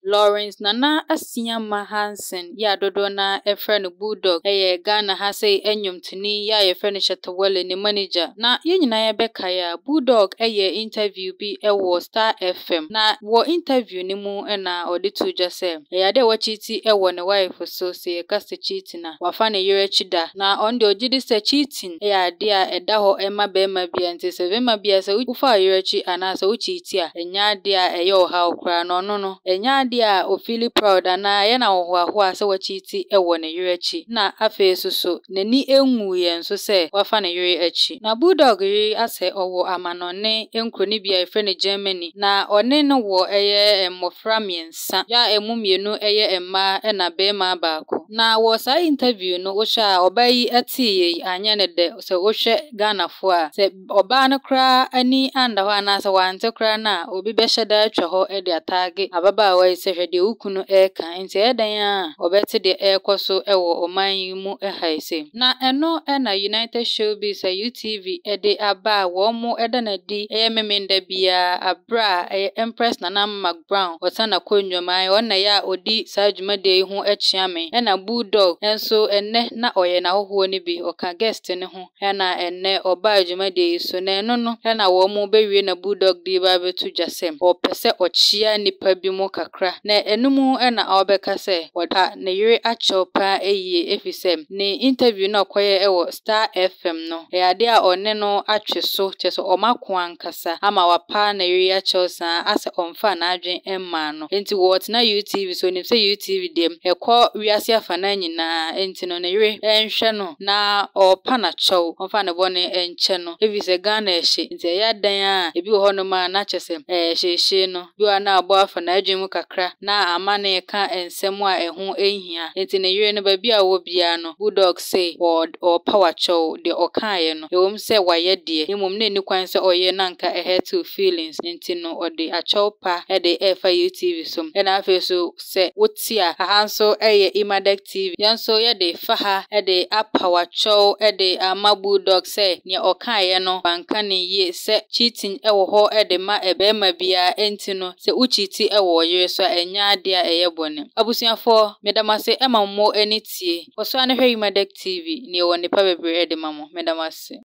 Lawrence Nana Asiama Hansen ya dodo na efrene Bulldog Ghana ha sei enyomtini ya efrene Shatawale ni manager na yenyina ya beka ya Bulldog interview bi Star FM na wo interview ni mu na oditu jase ya de wachiti ne wife so se kase cheating na wafa ne yere chida na on de ogidi se cheating ya de a eda ho ema be ma bia nti se be ma bia se ufa yere chi ana se uchiti a enya de a eyo ha okra no no enya dia o feel proud na ye na hoahoa se wachiti ne yere chi na afa so nani enwu ye nso se wafa ne yere achi na Bulldog yi ase owo amanone enkroni bia efrene Germany na one no wo mmofra miensa ya emumienu emma na bema baako na wo sa interview no wo sha obayi atiye anya ne de se wo hwe Ghana fo a se oba no kra ani anda ho ana se wante kra na obi be hyeda atwa ho de atage ababaawa se hwede ukunu ka nti edan a obete de ekoso wo oman yi mu haise na eno na United Showbiz UTV de aba wo mu eda na di memenda bia abra Empress Nana McBrown otana konwoma ona ya odi sajumade hu achiame na Bulldog enso enne na oye na hoho ni bi oka guest ne ho na enne oba adwumade so na eno no na wo mu bewie na Bulldog di ba betu jasem opese ochia nipa bi mu kakra na enumu na obeka se wada ne yire achopa efisem ne interview na koye Star FM no ya de a one no atweso cheso omako ankasa ama wapa na yire achosa ase omfa na adwen emma no enti wo tena UTV so nim se UTV dem ekọ wiase afana nyina enti no ne yire enhwe no na opa na chow omfa ne bone enche no evise Ghana ehye enti ya dan a ebi wo no ma na chesem hye no bi wa na abo afa na adwen mu kakra na amane ka ensem a eho ehia enti ne yire no ba bi a wo bia no Bulldog say or power chow de okaye no ewom se waye de emom na ni kwan se oye na nka hurt feelings enti no ode achow pa de efa UTV so na afa so se wotia ahanso Imadek TV yanso ye de fa ha de power chow de ama Bulldog se ne okaye no banka ne ye se cheating wo ho de ma ebe ma bia enti no se uchiti wo yere so enya de a eyebone abusuafo medamase emammo enitie oso ane hwe Imadek TV ne wo ne pa bebre de mamo medamase